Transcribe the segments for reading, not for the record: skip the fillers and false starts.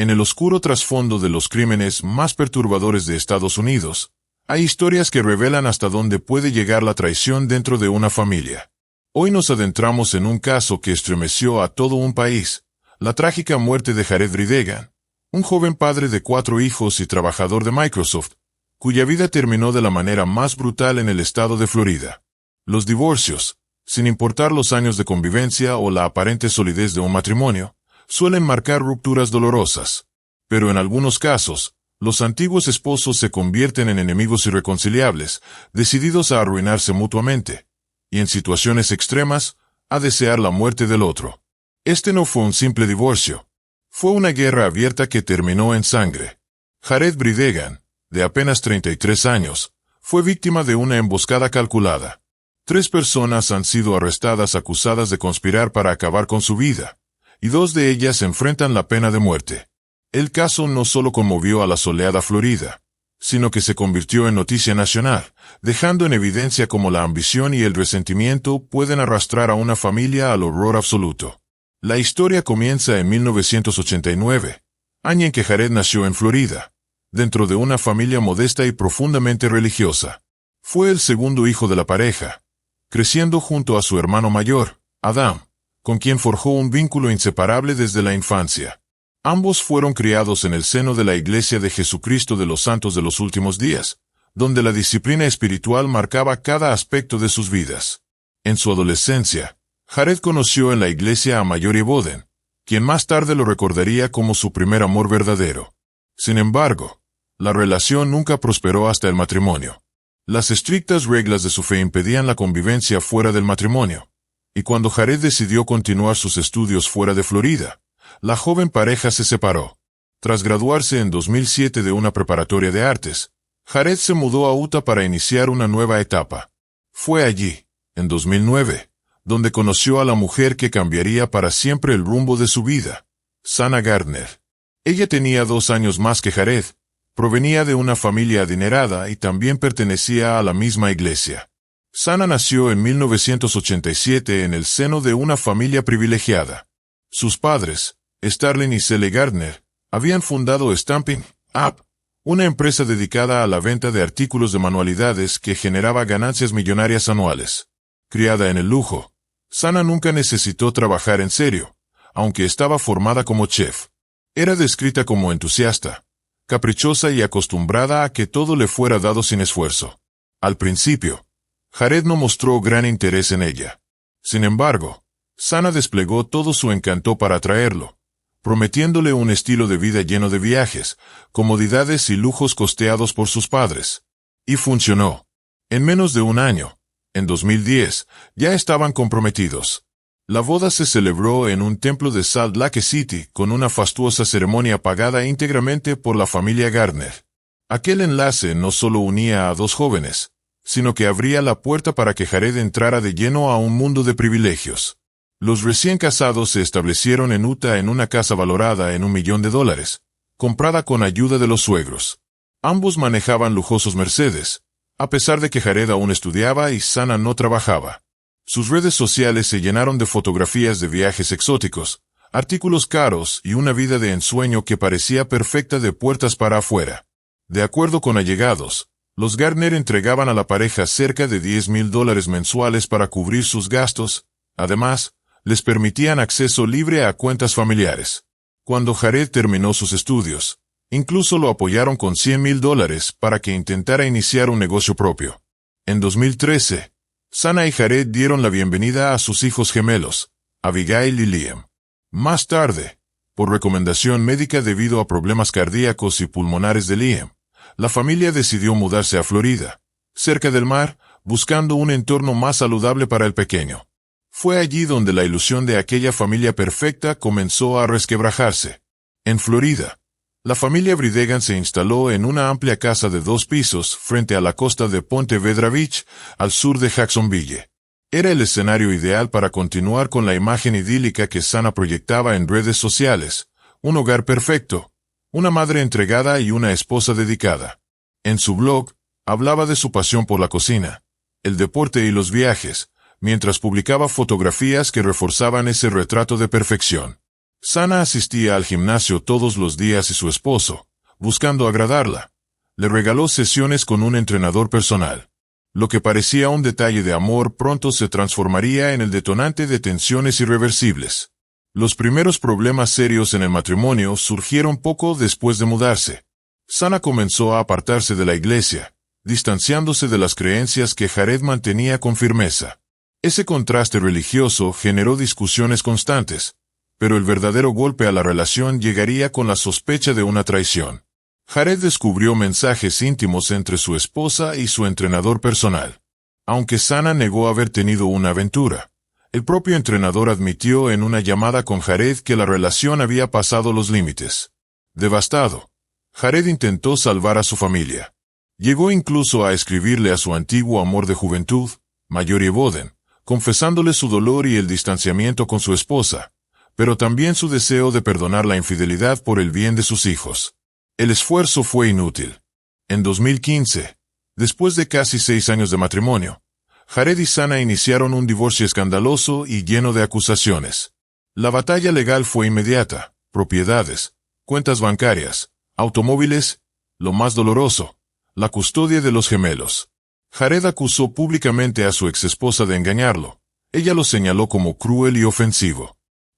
En el oscuro trasfondo de los crímenes más perturbadores de Estados Unidos, hay historias que revelan hasta dónde puede llegar la traición dentro de una familia. Hoy nos adentramos en un caso que estremeció a todo un país, la trágica muerte de Jared Bridegan, un joven padre de 4 hijos y trabajador de Microsoft, cuya vida terminó de la manera más brutal en el estado de Florida. Los divorcios, sin importar los años de convivencia o la aparente solidez de un matrimonio, suelen marcar rupturas dolorosas. Pero en algunos casos, los antiguos esposos se convierten en enemigos irreconciliables, decididos a arruinarse mutuamente, y en situaciones extremas, a desear la muerte del otro. Este no fue un simple divorcio. Fue una guerra abierta que terminó en sangre. Jared Bridegan, de apenas 33 años, fue víctima de una emboscada calculada. 3 personas han sido arrestadas acusadas de conspirar para acabar con su vida, y 2 de ellas enfrentan la pena de muerte. El caso no solo conmovió a la soleada Florida, sino que se convirtió en noticia nacional, dejando en evidencia cómo la ambición y el resentimiento pueden arrastrar a una familia al horror absoluto. La historia comienza en 1989, año en que Jared nació en Florida, dentro de una familia modesta y profundamente religiosa. Fue el segundo hijo de la pareja, creciendo junto a su hermano mayor, Adam, con quien forjó un vínculo inseparable desde la infancia. Ambos fueron criados en el seno de la Iglesia de Jesucristo de los Santos de los Últimos Días, donde la disciplina espiritual marcaba cada aspecto de sus vidas. En su adolescencia, Jared conoció en la iglesia a Mallory Bowden, quien más tarde lo recordaría como su primer amor verdadero. Sin embargo, la relación nunca prosperó hasta el matrimonio. Las estrictas reglas de su fe impedían la convivencia fuera del matrimonio, y cuando Jared decidió continuar sus estudios fuera de Florida, la joven pareja se separó. Tras graduarse en 2007 de una preparatoria de artes, Jared se mudó a Utah para iniciar una nueva etapa. Fue allí, en 2009, donde conoció a la mujer que cambiaría para siempre el rumbo de su vida, Sana Gardner. Ella tenía 2 años más que Jared, provenía de una familia adinerada y también pertenecía a la misma iglesia. Sana nació en 1987 en el seno de una familia privilegiada. Sus padres, Starlin y Cele Gardner, habían fundado Stampin' Up, una empresa dedicada a la venta de artículos de manualidades que generaba ganancias millonarias anuales. Criada en el lujo, Sana nunca necesitó trabajar en serio, aunque estaba formada como chef. Era descrita como entusiasta, caprichosa y acostumbrada a que todo le fuera dado sin esfuerzo. Al principio, Jared no mostró gran interés en ella. Sin embargo, Sana desplegó todo su encanto para atraerlo, prometiéndole un estilo de vida lleno de viajes, comodidades y lujos costeados por sus padres. Y funcionó. En menos de un año, en 2010, ya estaban comprometidos. La boda se celebró en un templo de Salt Lake City con una fastuosa ceremonia pagada íntegramente por la familia Gardner. Aquel enlace no solo unía a 2 jóvenes, sino que abría la puerta para que Jared entrara de lleno a un mundo de privilegios. Los recién casados se establecieron en Utah en una casa valorada en $1 millón, comprada con ayuda de los suegros. Ambos manejaban lujosos Mercedes, a pesar de que Jared aún estudiaba y Sana no trabajaba. Sus redes sociales se llenaron de fotografías de viajes exóticos, artículos caros y una vida de ensueño que parecía perfecta de puertas para afuera. De acuerdo con allegados, los Gardner entregaban a la pareja cerca de $10,000 mensuales para cubrir sus gastos. Además, les permitían acceso libre a cuentas familiares. Cuando Jared terminó sus estudios, incluso lo apoyaron con $100,000 para que intentara iniciar un negocio propio. En 2013, Sana y Jared dieron la bienvenida a sus hijos gemelos, Abigail y Liam. Más tarde, por recomendación médica debido a problemas cardíacos y pulmonares de Liam, la familia decidió mudarse a Florida, cerca del mar, buscando un entorno más saludable para el pequeño. Fue allí donde la ilusión de aquella familia perfecta comenzó a resquebrajarse. En Florida, la familia Bridegan se instaló en una amplia casa de 2 pisos frente a la costa de Ponte Vedra Beach, al sur de Jacksonville. Era el escenario ideal para continuar con la imagen idílica que Sana proyectaba en redes sociales, un hogar perfecto, una madre entregada y una esposa dedicada. En su blog, hablaba de su pasión por la cocina, el deporte y los viajes, mientras publicaba fotografías que reforzaban ese retrato de perfección. Sana asistía al gimnasio todos los días y su esposo, buscando agradarla, le regaló sesiones con un entrenador personal. Lo que parecía un detalle de amor pronto se transformaría en el detonante de tensiones irreversibles. Los primeros problemas serios en el matrimonio surgieron poco después de mudarse. Sana comenzó a apartarse de la iglesia, distanciándose de las creencias que Jared mantenía con firmeza. Ese contraste religioso generó discusiones constantes, pero el verdadero golpe a la relación llegaría con la sospecha de una traición. Jared descubrió mensajes íntimos entre su esposa y su entrenador personal. Aunque Sana negó haber tenido una aventura, el propio entrenador admitió en una llamada con Jared que la relación había pasado los límites. Devastado, Jared intentó salvar a su familia. Llegó incluso a escribirle a su antiguo amor de juventud, Mallory Boden, confesándole su dolor y el distanciamiento con su esposa, pero también su deseo de perdonar la infidelidad por el bien de sus hijos. El esfuerzo fue inútil. En 2015, después de casi 6 años de matrimonio, Jared y Sana iniciaron un divorcio escandaloso y lleno de acusaciones. La batalla legal fue inmediata: propiedades, cuentas bancarias, automóviles, lo más doloroso, la custodia de los gemelos. Jared acusó públicamente a su exesposa de engañarlo. Ella lo señaló como cruel y ofensivo.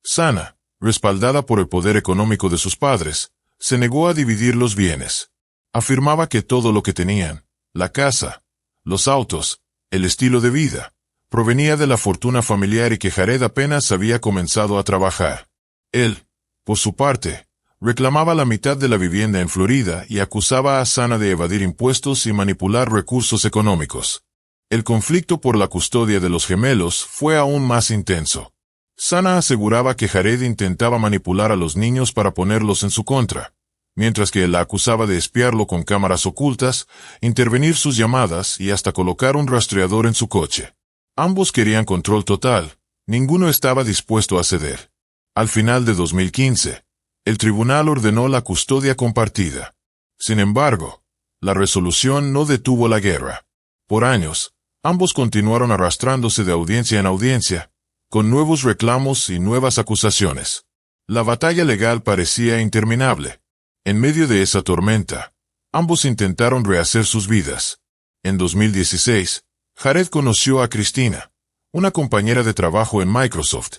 Sana, respaldada por el poder económico de sus padres, se negó a dividir los bienes. Afirmaba que todo lo que tenían, la casa, los autos, el estilo de vida, provenía de la fortuna familiar y que Jared apenas había comenzado a trabajar. Él, por su parte, reclamaba la mitad de la vivienda en Florida y acusaba a Sana de evadir impuestos y manipular recursos económicos. El conflicto por la custodia de los gemelos fue aún más intenso. Sana aseguraba que Jared intentaba manipular a los niños para ponerlos en su contra, mientras que él la acusaba de espiarlo con cámaras ocultas, intervenir sus llamadas y hasta colocar un rastreador en su coche. Ambos querían control total, ninguno estaba dispuesto a ceder. Al final de 2015, el tribunal ordenó la custodia compartida. Sin embargo, la resolución no detuvo la guerra. Por años, ambos continuaron arrastrándose de audiencia en audiencia, con nuevos reclamos y nuevas acusaciones. La batalla legal parecía interminable. En medio de esa tormenta, ambos intentaron rehacer sus vidas. En 2016, Jared conoció a Cristina, una compañera de trabajo en Microsoft.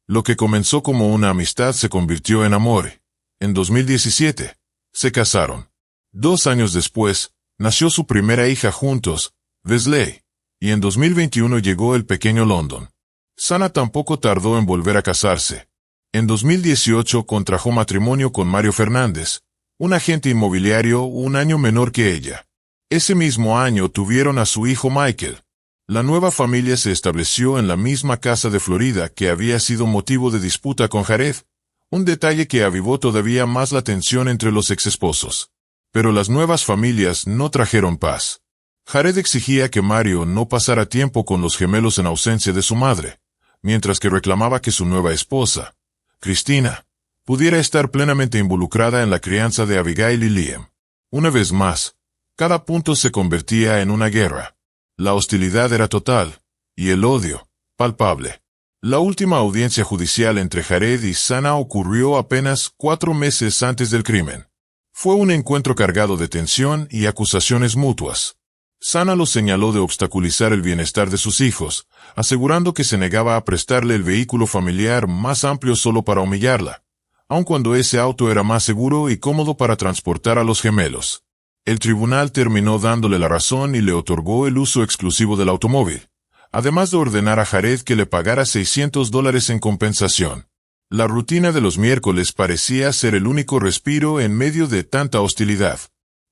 Lo que comenzó como una amistad se convirtió en amor. En 2017, se casaron. 2 años después, nació su primera hija juntos, Wesley, y en 2021 llegó el pequeño London. Sana tampoco tardó en volver a casarse. En 2018 contrajo matrimonio con Mario Fernández, un agente inmobiliario 1 año menor que ella. Ese mismo año tuvieron a su hijo Michael. La nueva familia se estableció en la misma casa de Florida que había sido motivo de disputa con Jared, un detalle que avivó todavía más la tensión entre los exesposos. Pero las nuevas familias no trajeron paz. Jared exigía que Mario no pasara tiempo con los gemelos en ausencia de su madre, mientras que reclamaba que su nueva esposa, Cristina, pudiera estar plenamente involucrada en la crianza de Abigail y Liam. Una vez más, cada punto se convertía en una guerra. La hostilidad era total, y el odio, palpable. La última audiencia judicial entre Jared y Sana ocurrió apenas 4 meses antes del crimen. Fue un encuentro cargado de tensión y acusaciones mutuas. Sana lo señaló de obstaculizar el bienestar de sus hijos, asegurando que se negaba a prestarle el vehículo familiar más amplio solo para humillarla, aun cuando ese auto era más seguro y cómodo para transportar a los gemelos. El tribunal terminó dándole la razón y le otorgó el uso exclusivo del automóvil, además de ordenar a Jared que le pagara $600 en compensación. La rutina de los miércoles parecía ser el único respiro en medio de tanta hostilidad.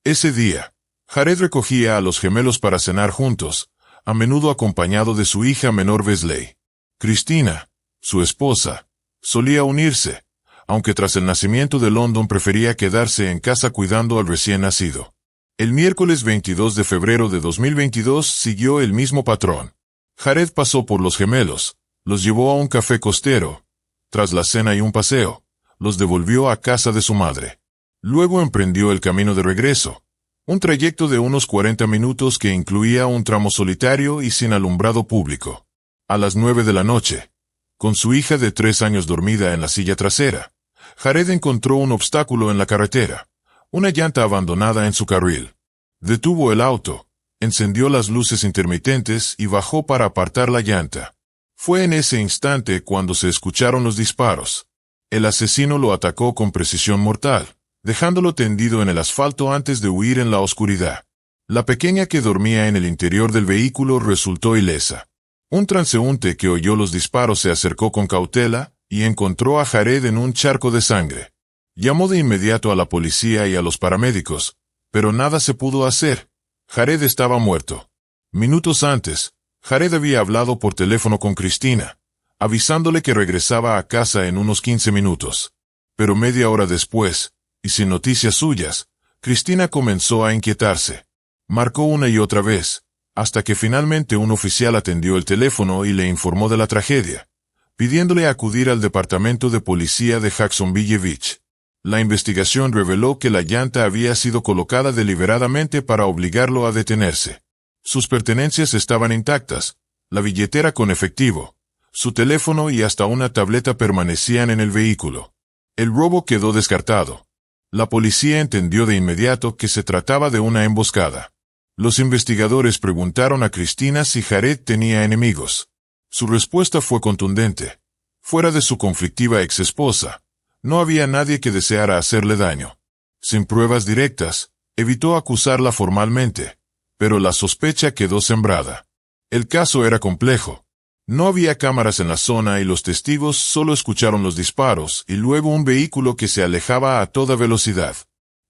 Ese día, Jared recogía a los gemelos para cenar juntos, a menudo acompañado de su hija menor Wesley. Cristina, su esposa, solía unirse, aunque tras el nacimiento de London prefería quedarse en casa cuidando al recién nacido. El miércoles 22 de febrero de 2022 siguió el mismo patrón. Jared pasó por los gemelos, los llevó a un café costero. Tras la cena y un paseo, los devolvió a casa de su madre. Luego emprendió el camino de regreso, un trayecto de unos 40 minutos que incluía un tramo solitario y sin alumbrado público. A las 9 de la noche, con su hija de 3 años dormida en la silla trasera, Jared encontró un obstáculo en la carretera, una llanta abandonada en su carril. Detuvo el auto, encendió las luces intermitentes y bajó para apartar la llanta. Fue en ese instante cuando se escucharon los disparos. El asesino lo atacó con precisión mortal, dejándolo tendido en el asfalto antes de huir en la oscuridad. La pequeña que dormía en el interior del vehículo resultó ilesa. Un transeúnte que oyó los disparos se acercó con cautela y encontró a Jared en un charco de sangre. Llamó de inmediato a la policía y a los paramédicos, pero nada se pudo hacer. Jared estaba muerto. Minutos antes, Jared había hablado por teléfono con Cristina, avisándole que regresaba a casa en unos 15 minutos. Pero media hora después, y sin noticias suyas, Cristina comenzó a inquietarse. Marcó una y otra vez, hasta que finalmente un oficial atendió el teléfono y le informó de la tragedia, pidiéndole acudir al departamento de policía de Jacksonville Beach. La investigación reveló que la llanta había sido colocada deliberadamente para obligarlo a detenerse. Sus pertenencias estaban intactas, la billetera con efectivo, su teléfono y hasta una tableta permanecían en el vehículo. El robo quedó descartado. La policía entendió de inmediato que se trataba de una emboscada. Los investigadores preguntaron a Cristina si Jared tenía enemigos. Su respuesta fue contundente. Fuera de su conflictiva exesposa, no había nadie que deseara hacerle daño. Sin pruebas directas, evitó acusarla formalmente, pero la sospecha quedó sembrada. El caso era complejo. No había cámaras en la zona y los testigos solo escucharon los disparos y luego un vehículo que se alejaba a toda velocidad.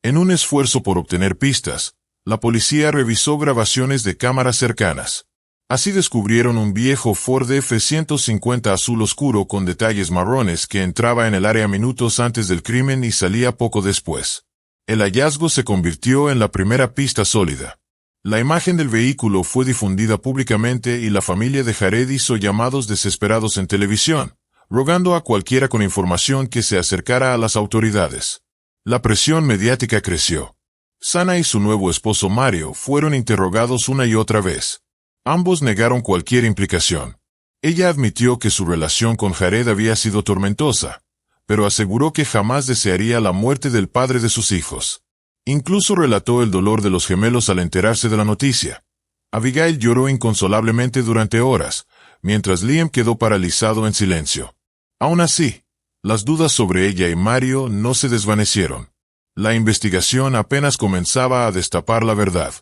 En un esfuerzo por obtener pistas, la policía revisó grabaciones de cámaras cercanas. Así descubrieron un viejo Ford F-150 azul oscuro con detalles marrones que entraba en el área minutos antes del crimen y salía poco después. El hallazgo se convirtió en la primera pista sólida. La imagen del vehículo fue difundida públicamente y la familia de Jared hizo llamados desesperados en televisión, rogando a cualquiera con información que se acercara a las autoridades. La presión mediática creció. Sana y su nuevo esposo Mario fueron interrogados una y otra vez. Ambos negaron cualquier implicación. Ella admitió que su relación con Jared había sido tormentosa, pero aseguró que jamás desearía la muerte del padre de sus hijos. Incluso relató el dolor de los gemelos al enterarse de la noticia. Abigail lloró inconsolablemente durante horas, mientras Liam quedó paralizado en silencio. Aún así, las dudas sobre ella y Mario no se desvanecieron. La investigación apenas comenzaba a destapar la verdad.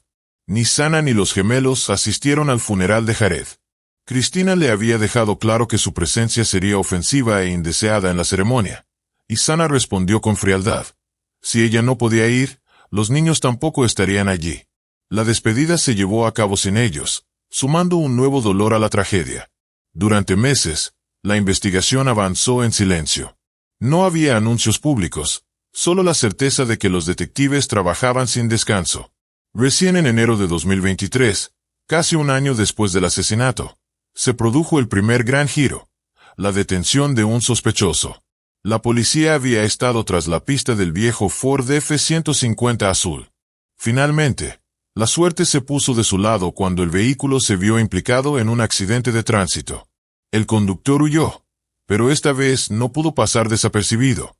Ni Sana ni los gemelos asistieron al funeral de Jared. Cristina le había dejado claro que su presencia sería ofensiva e indeseada en la ceremonia, y Sana respondió con frialdad. Si ella no podía ir, los niños tampoco estarían allí. La despedida se llevó a cabo sin ellos, sumando un nuevo dolor a la tragedia. Durante meses, la investigación avanzó en silencio. No había anuncios públicos, solo la certeza de que los detectives trabajaban sin descanso. Recién en enero de 2023, casi un año después del asesinato, se produjo el primer gran giro, la detención de un sospechoso. La policía había estado tras la pista del viejo Ford F-150 azul. Finalmente, la suerte se puso de su lado cuando el vehículo se vio implicado en un accidente de tránsito. El conductor huyó, pero esta vez no pudo pasar desapercibido.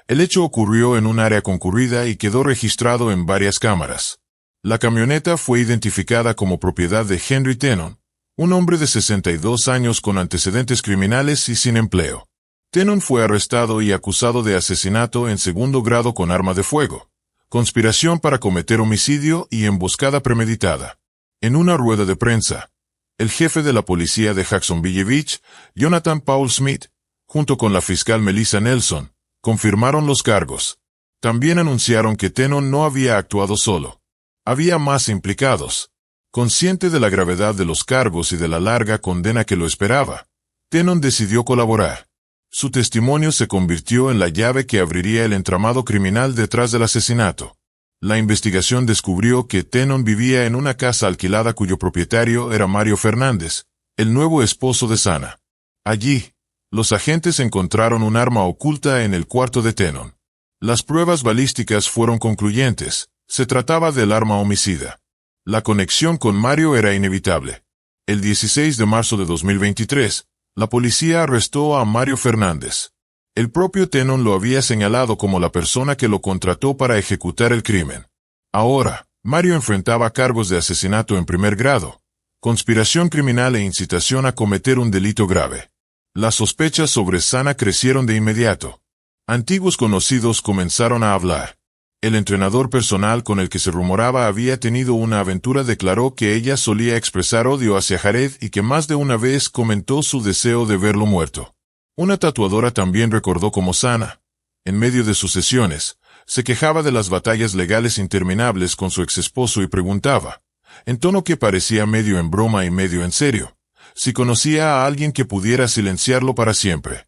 El hecho ocurrió en un área concurrida y quedó registrado en varias cámaras. La camioneta fue identificada como propiedad de Henry Tenon, un hombre de 62 años con antecedentes criminales y sin empleo. Tenon fue arrestado y acusado de asesinato en segundo grado con arma de fuego, conspiración para cometer homicidio y emboscada premeditada. En una rueda de prensa, el jefe de la policía de Jacksonville Beach, Jonathan Paul Smith, junto con la fiscal Melissa Nelson, confirmaron los cargos. También anunciaron que Tenon no había actuado solo. Había más implicados. Consciente de la gravedad de los cargos y de la larga condena que lo esperaba, Tenon decidió colaborar. Su testimonio se convirtió en la llave que abriría el entramado criminal detrás del asesinato. La investigación descubrió que Tenon vivía en una casa alquilada cuyo propietario era Mario Fernández, el nuevo esposo de Sana. Allí, los agentes encontraron un arma oculta en el cuarto de Tenon. Las pruebas balísticas fueron concluyentes. Se trataba del arma homicida. La conexión con Mario era inevitable. El 16 de marzo de 2023, la policía arrestó a Mario Fernández. El propio Tenon lo había señalado como la persona que lo contrató para ejecutar el crimen. Ahora, Mario enfrentaba cargos de asesinato en primer grado, conspiración criminal e incitación a cometer un delito grave. Las sospechas sobre Sana crecieron de inmediato. Antiguos conocidos comenzaron a hablar. El entrenador personal con el que se rumoraba había tenido una aventura declaró que ella solía expresar odio hacia Jared y que más de una vez comentó su deseo de verlo muerto. Una tatuadora también recordó cómo Sana, en medio de sus sesiones, se quejaba de las batallas legales interminables con su exesposo y preguntaba, en tono que parecía medio en broma y medio en serio, si conocía a alguien que pudiera silenciarlo para siempre.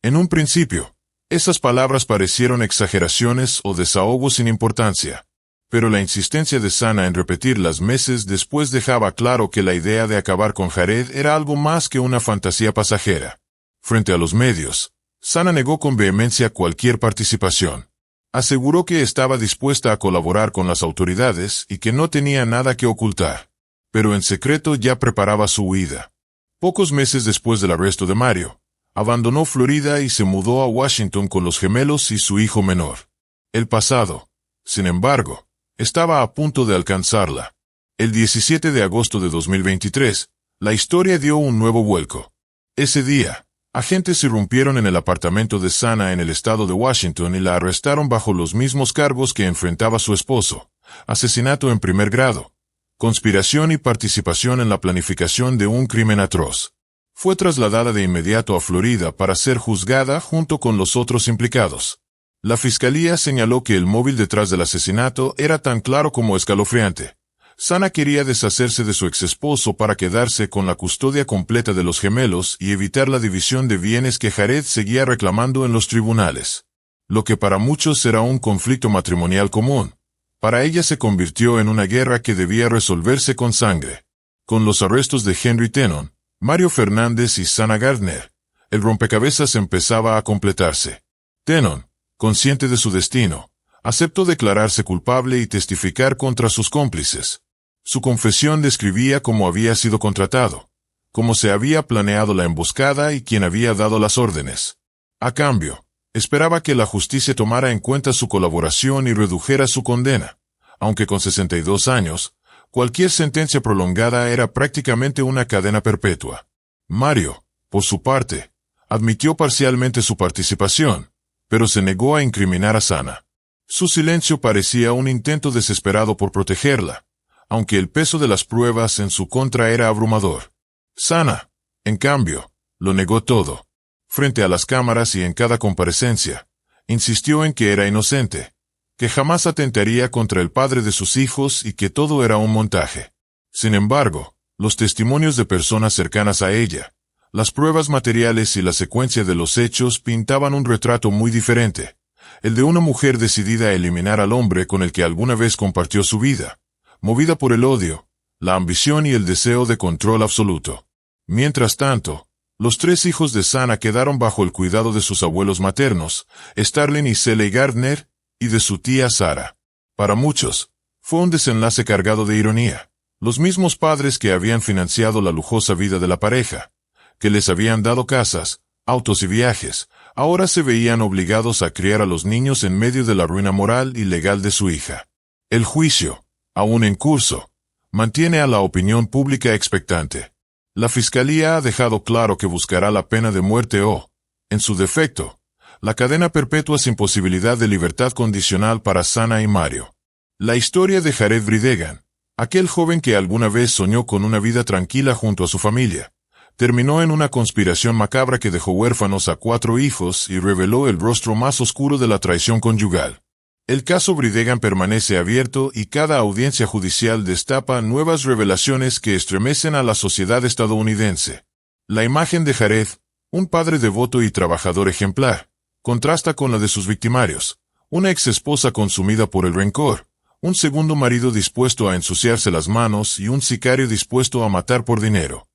En un principio, esas palabras parecieron exageraciones o desahogos sin importancia, pero la insistencia de Sana en repetirlas meses después dejaba claro que la idea de acabar con Jared era algo más que una fantasía pasajera. Frente a los medios, Sana negó con vehemencia cualquier participación. Aseguró que estaba dispuesta a colaborar con las autoridades y que no tenía nada que ocultar, pero en secreto ya preparaba su huida. Pocos meses después del arresto de Mario, abandonó Florida y se mudó a Washington con los gemelos y su hijo menor. El pasado, sin embargo, estaba a punto de alcanzarla. El 17 de agosto de 2023, la historia dio un nuevo vuelco. Ese día, agentes irrumpieron en el apartamento de Sana en el estado de Washington y la arrestaron bajo los mismos cargos que enfrentaba su esposo: asesinato en primer grado, conspiración y participación en la planificación de un crimen atroz. Fue trasladada de inmediato a Florida para ser juzgada junto con los otros implicados. La fiscalía señaló que el móvil detrás del asesinato era tan claro como escalofriante. Sana quería deshacerse de su exesposo para quedarse con la custodia completa de los gemelos y evitar la división de bienes que Jared seguía reclamando en los tribunales. Lo que para muchos era un conflicto matrimonial común, para ella se convirtió en una guerra que debía resolverse con sangre. Con los arrestos de Henry Tenon, Mario Fernández y Sana Gardner, el rompecabezas empezaba a completarse. Tenon, consciente de su destino, aceptó declararse culpable y testificar contra sus cómplices. Su confesión describía cómo había sido contratado, cómo se había planeado la emboscada y quién había dado las órdenes. A cambio, esperaba que la justicia tomara en cuenta su colaboración y redujera su condena, aunque con 62 años, cualquier sentencia prolongada era prácticamente una cadena perpetua. Mario, por su parte, admitió parcialmente su participación, pero se negó a incriminar a Sana. Su silencio parecía un intento desesperado por protegerla, aunque el peso de las pruebas en su contra era abrumador. Sana, en cambio, lo negó todo. Frente a las cámaras y en cada comparecencia, insistió en que era inocente, que jamás atentaría contra el padre de sus hijos y que todo era un montaje. Sin embargo, los testimonios de personas cercanas a ella, las pruebas materiales y la secuencia de los hechos pintaban un retrato muy diferente, el de una mujer decidida a eliminar al hombre con el que alguna vez compartió su vida, movida por el odio, la ambición y el deseo de control absoluto. Mientras tanto, los 3 hijos de Sana quedaron bajo el cuidado de sus abuelos maternos, Starlin y Sally Gardner, y de su tía Sara. Para muchos, fue un desenlace cargado de ironía. Los mismos padres que habían financiado la lujosa vida de la pareja, que les habían dado casas, autos y viajes, ahora se veían obligados a criar a los niños en medio de la ruina moral y legal de su hija. El juicio, aún en curso, mantiene a la opinión pública expectante. La fiscalía ha dejado claro que buscará la pena de muerte o, en su defecto, la cadena perpetua sin posibilidad de libertad condicional para Sana y Mario. La historia de Jared Bridegan, aquel joven que alguna vez soñó con una vida tranquila junto a su familia, terminó en una conspiración macabra que dejó huérfanos a 4 hijos y reveló el rostro más oscuro de la traición conyugal. El caso Bridegan permanece abierto y cada audiencia judicial destapa nuevas revelaciones que estremecen a la sociedad estadounidense. La imagen de Jared, un padre devoto y trabajador ejemplar, contrasta con la de sus victimarios, una exesposa consumida por el rencor, un segundo marido dispuesto a ensuciarse las manos y un sicario dispuesto a matar por dinero.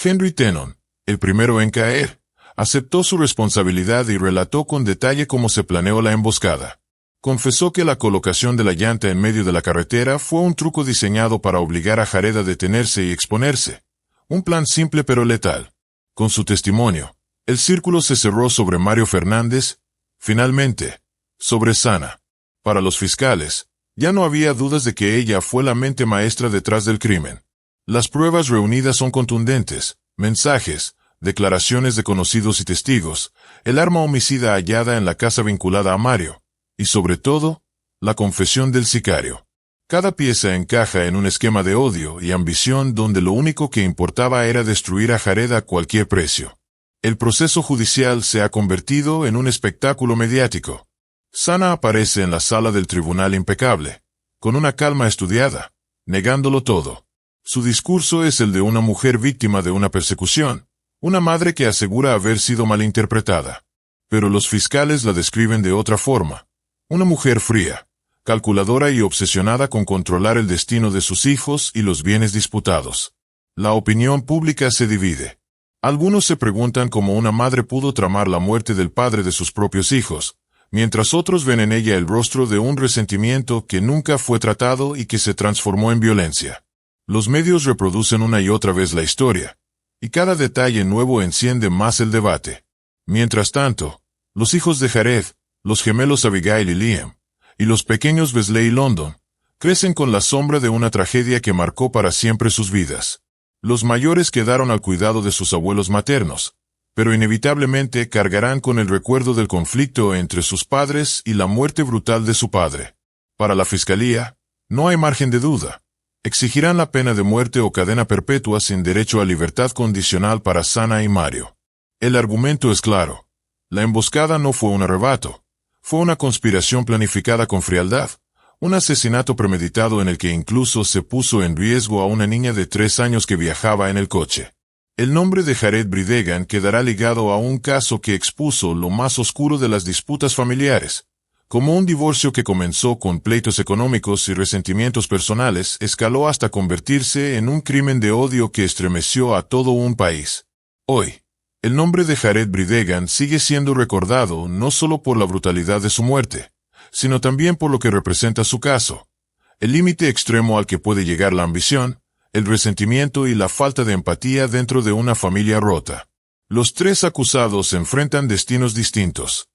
Henry Tenon, el primero en caer, aceptó su responsabilidad y relató con detalle cómo se planeó la emboscada. Confesó que la colocación de la llanta en medio de la carretera fue un truco diseñado para obligar a Jared a detenerse y exponerse. Un plan simple pero letal. Con su testimonio, El círculo se cerró sobre Mario Fernández, finalmente, sobre Sana. Para los fiscales, ya no había dudas de que ella fue la mente maestra detrás del crimen. Las pruebas reunidas son contundentes: mensajes, declaraciones de conocidos y testigos, el arma homicida hallada en la casa vinculada a Mario, y sobre todo, la confesión del sicario. Cada pieza encaja en un esquema de odio y ambición donde lo único que importaba era destruir a Jared a cualquier precio. El proceso judicial se ha convertido en un espectáculo mediático. Sana aparece en la sala del tribunal impecable, con una calma estudiada, negándolo todo. Su discurso es el de una mujer víctima de una persecución, una madre que asegura haber sido malinterpretada. Pero los fiscales la describen de otra forma: una mujer fría, calculadora y obsesionada con controlar el destino de sus hijos y los bienes disputados. La opinión pública se divide. Algunos se preguntan cómo una madre pudo tramar la muerte del padre de sus propios hijos, mientras otros ven en ella el rostro de un resentimiento que nunca fue tratado y que se transformó en violencia. Los medios reproducen una y otra vez la historia, y cada detalle nuevo enciende más el debate. Mientras tanto, los hijos de Jared, los gemelos Abigail y Liam, y los pequeños Wesley y London, crecen con la sombra de una tragedia que marcó para siempre sus vidas. Los mayores quedaron al cuidado de sus abuelos maternos, pero inevitablemente cargarán con el recuerdo del conflicto entre sus padres y la muerte brutal de su padre. Para la fiscalía, no hay margen de duda. Exigirán la pena de muerte o cadena perpetua sin derecho a libertad condicional para Sana y Mario. El argumento es claro. La emboscada no fue un arrebato. Fue una conspiración planificada con frialdad, un asesinato premeditado en el que incluso se puso en riesgo a una niña de 3 años que viajaba en el coche. El nombre de Jared Bridegan quedará ligado a un caso que expuso lo más oscuro de las disputas familiares. Como un divorcio que comenzó con pleitos económicos y resentimientos personales, escaló hasta convertirse en un crimen de odio que estremeció a todo un país. Hoy, el nombre de Jared Bridegan sigue siendo recordado no solo por la brutalidad de su muerte, sino también por lo que representa su caso: el límite extremo al que puede llegar la ambición, el resentimiento y la falta de empatía dentro de una familia rota. Los 3 acusados enfrentan destinos distintos.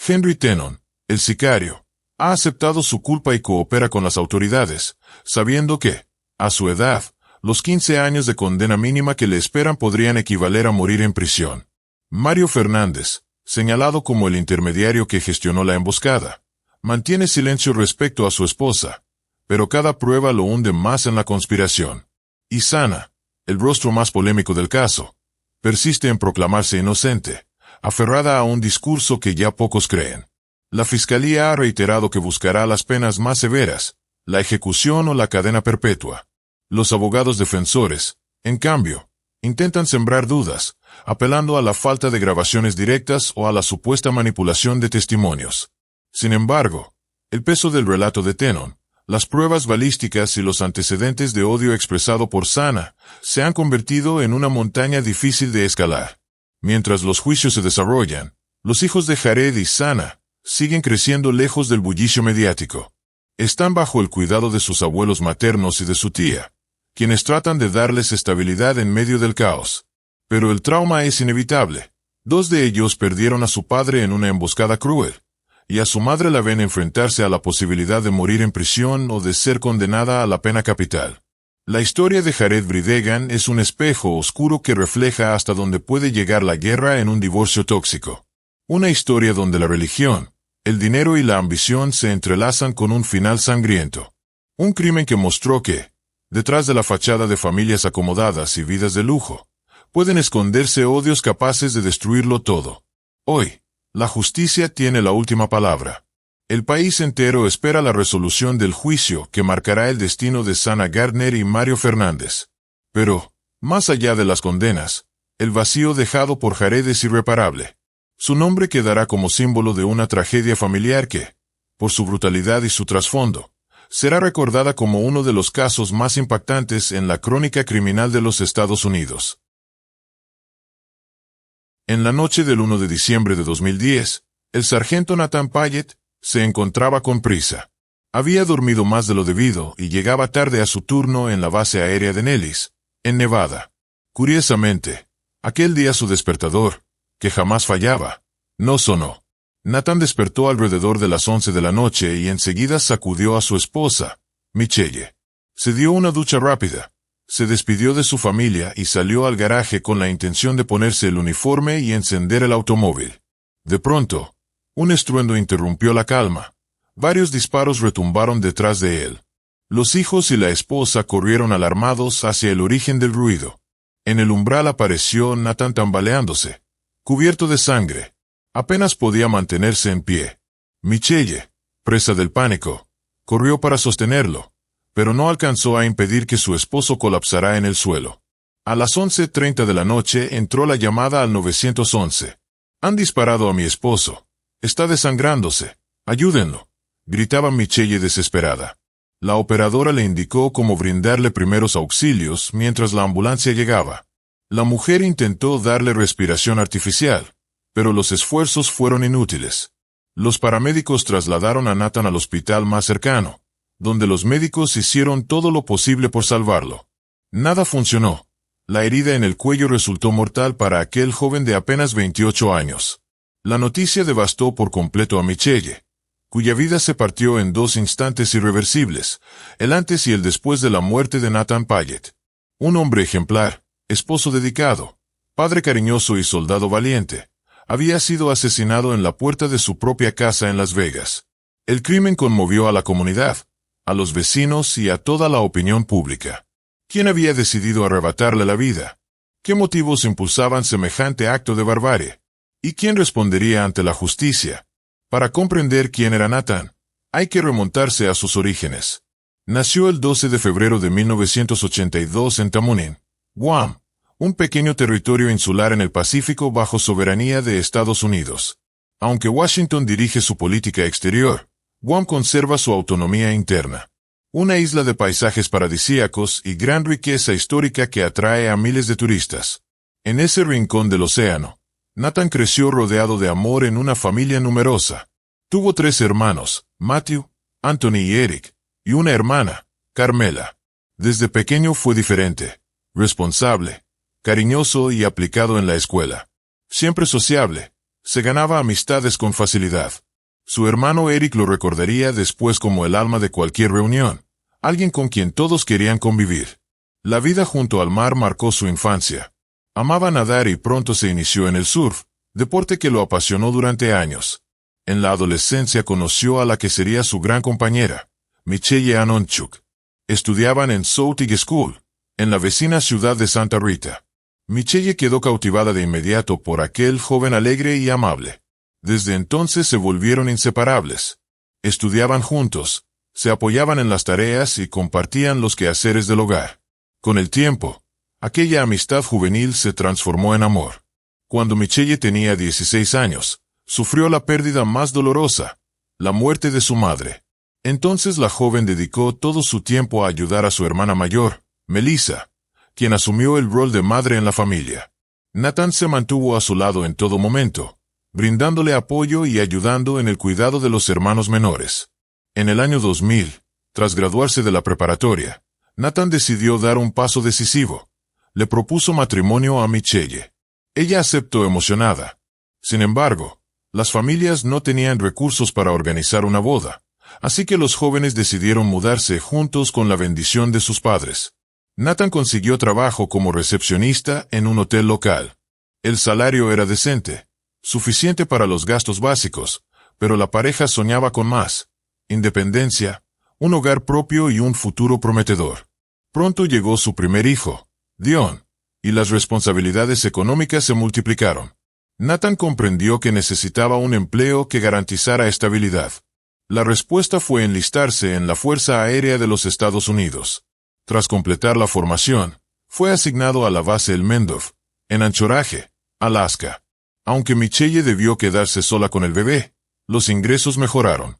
Henry Tenon, el sicario, ha aceptado su culpa y coopera con las autoridades, sabiendo que, a su edad, los 15 años de condena mínima que le esperan podrían equivaler a morir en prisión. Mario Fernández, señalado como el intermediario que gestionó la emboscada, mantiene silencio respecto a su esposa, pero cada prueba lo hunde más en la conspiración. Y Sana, el rostro más polémico del caso, persiste en proclamarse inocente, aferrada a un discurso que ya pocos creen. La fiscalía ha reiterado que buscará las penas más severas, la ejecución o la cadena perpetua. Los abogados defensores, en cambio, intentan sembrar dudas, apelando a la falta de grabaciones directas o a la supuesta manipulación de testimonios. Sin embargo, el peso del relato de Tenon, las pruebas balísticas y los antecedentes de odio expresado por Sana se han convertido en una montaña difícil de escalar. Mientras los juicios se desarrollan, los hijos de Jared y Sana siguen creciendo lejos del bullicio mediático. Están bajo el cuidado de sus abuelos maternos y de su tía, quienes tratan de darles estabilidad en medio del caos. Pero el trauma es inevitable. 2 de ellos perdieron a su padre en una emboscada cruel, y a su madre la ven enfrentarse a la posibilidad de morir en prisión o de ser condenada a la pena capital. La historia de Jared Bridegan es un espejo oscuro que refleja hasta dónde puede llegar la guerra en un divorcio tóxico. Una historia donde la religión, el dinero y la ambición se entrelazan con un final sangriento. Un crimen que mostró que, detrás de la fachada de familias acomodadas y vidas de lujo, pueden esconderse odios capaces de destruirlo todo. Hoy, la justicia tiene la última palabra. El país entero espera la resolución del juicio que marcará el destino de Sana Gardner y Mario Fernández. Pero, más allá de las condenas, el vacío dejado por Jared es irreparable. Su nombre quedará como símbolo de una tragedia familiar que, por su brutalidad y su trasfondo, será recordada como uno de los casos más impactantes en la crónica criminal de los Estados Unidos. En la noche del 1 de diciembre de 2010, el sargento Nathan Payet se encontraba con prisa. Había dormido más de lo debido y llegaba tarde a su turno en la base aérea de Nellis, en Nevada. Curiosamente, aquel día su despertador, que jamás fallaba, no sonó. Nathan despertó alrededor de las 11 de la noche y enseguida sacudió a su esposa, Michelle. Se dio una ducha rápida, se despidió de su familia y salió al garaje con la intención de ponerse el uniforme y encender el automóvil. De pronto, un estruendo interrumpió la calma. Varios disparos retumbaron detrás de él. Los hijos y la esposa corrieron alarmados hacia el origen del ruido. En el umbral apareció Nathan tambaleándose, cubierto de sangre. Apenas podía mantenerse en pie. Michelle, presa del pánico, corrió para sostenerlo, pero no alcanzó a impedir que su esposo colapsara en el suelo. A las 11:30 de la noche entró la llamada al 911. Han disparado a mi esposo. Está desangrándose. Ayúdenlo, gritaba Michelle desesperada. La operadora le indicó cómo brindarle primeros auxilios mientras la ambulancia llegaba. La mujer intentó darle respiración artificial, pero los esfuerzos fueron inútiles. Los paramédicos trasladaron a Nathan al hospital más cercano, donde los médicos hicieron todo lo posible por salvarlo. Nada funcionó. La herida en el cuello resultó mortal para aquel joven de apenas 28 años. La noticia devastó por completo a Michelle, cuya vida se partió en 2 instantes irreversibles, el antes y el después de la muerte de Nathan Payette. Un hombre ejemplar, esposo dedicado, padre cariñoso y soldado valiente, había sido asesinado en la puerta de su propia casa en Las Vegas. El crimen conmovió a la comunidad, a los vecinos y a toda la opinión pública. ¿Quién había decidido arrebatarle la vida? ¿Qué motivos impulsaban semejante acto de barbarie? ¿Y quién respondería ante la justicia? Para comprender quién era Nathan, hay que remontarse a sus orígenes. Nació el 12 de febrero de 1982 en Tamunín, Guam, un pequeño territorio insular en el Pacífico bajo soberanía de Estados Unidos. Aunque Washington dirige su política exterior, Guam conserva su autonomía interna. Una isla de paisajes paradisíacos y gran riqueza histórica que atrae a miles de turistas. En ese rincón del océano, Nathan creció rodeado de amor en una familia numerosa. Tuvo 3 hermanos, Matthew, Anthony y Eric, y una hermana, Carmela. Desde pequeño fue diferente, responsable, cariñoso y aplicado en la escuela. Siempre sociable, se ganaba amistades con facilidad. Su hermano Eric lo recordaría después como el alma de cualquier reunión, alguien con quien todos querían convivir. La vida junto al mar marcó su infancia. Amaba nadar y pronto se inició en el surf, deporte que lo apasionó durante años. En la adolescencia conoció a la que sería su gran compañera, Michelle Anonchuk. Estudiaban en Southgate School, en la vecina ciudad de Santa Rita. Michelle quedó cautivada de inmediato por aquel joven alegre y amable. Desde entonces se volvieron inseparables. Estudiaban juntos, se apoyaban en las tareas y compartían los quehaceres del hogar. Con el tiempo, aquella amistad juvenil se transformó en amor. Cuando Michelle tenía 16 años, sufrió la pérdida más dolorosa, la muerte de su madre. Entonces la joven dedicó todo su tiempo a ayudar a su hermana mayor, Melissa, quien asumió el rol de madre en la familia. Nathan se mantuvo a su lado en todo momento, brindándole apoyo y ayudando en el cuidado de los hermanos menores. En el año 2000, tras graduarse de la preparatoria, Nathan decidió dar un paso decisivo. Le propuso matrimonio a Michelle. Ella aceptó emocionada. Sin embargo, las familias no tenían recursos para organizar una boda, así que los jóvenes decidieron mudarse juntos con la bendición de sus padres. Nathan consiguió trabajo como recepcionista en un hotel local. El salario era decente, suficiente para los gastos básicos, pero la pareja soñaba con más: independencia, un hogar propio y un futuro prometedor. Pronto llegó su primer hijo, Dion, y las responsabilidades económicas se multiplicaron. Nathan comprendió que necesitaba un empleo que garantizara estabilidad. La respuesta fue enlistarse en la Fuerza Aérea de los Estados Unidos. Tras completar la formación, fue asignado a la base El Mendov, en Anchorage, Alaska. Aunque Michelle debió quedarse sola con el bebé, los ingresos mejoraron.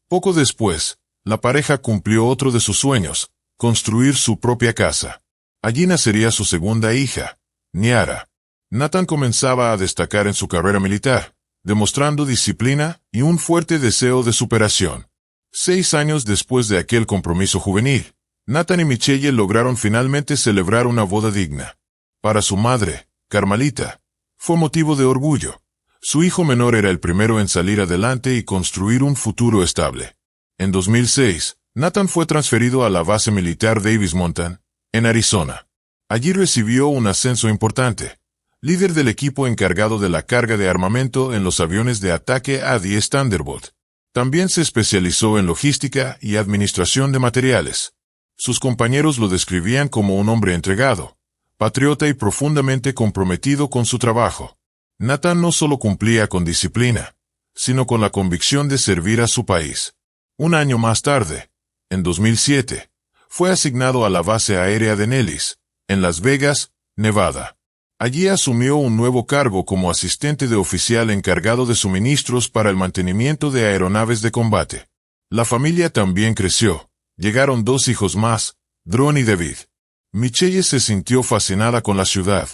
Poco después, la pareja cumplió otro de sus sueños: construir su propia casa. Allí nacería su segunda hija, Niara. Nathan comenzaba a destacar en su carrera militar, demostrando disciplina y un fuerte deseo de superación. 6 años después de aquel compromiso juvenil, Nathan y Michelle lograron finalmente celebrar una boda digna. Para su madre, Carmelita, fue motivo de orgullo. Su hijo menor era el primero en salir adelante y construir un futuro estable. En 2006, Nathan fue transferido a la base militar Davis Monthan, en Arizona. Allí recibió un ascenso importante. Líder del equipo encargado de la carga de armamento en los aviones de ataque A-10 Thunderbolt. También se especializó en logística y administración de materiales. Sus compañeros lo describían como un hombre entregado, patriota y profundamente comprometido con su trabajo. Nathan no solo cumplía con disciplina, sino con la convicción de servir a su país. Un año más tarde, en 2007, fue asignado a la base aérea de Nellis, en Las Vegas, Nevada. Allí asumió un nuevo cargo como asistente de oficial encargado de suministros para el mantenimiento de aeronaves de combate. La familia también creció. Llegaron 2 hijos más, Dron y David. Michelle se sintió fascinada con la ciudad.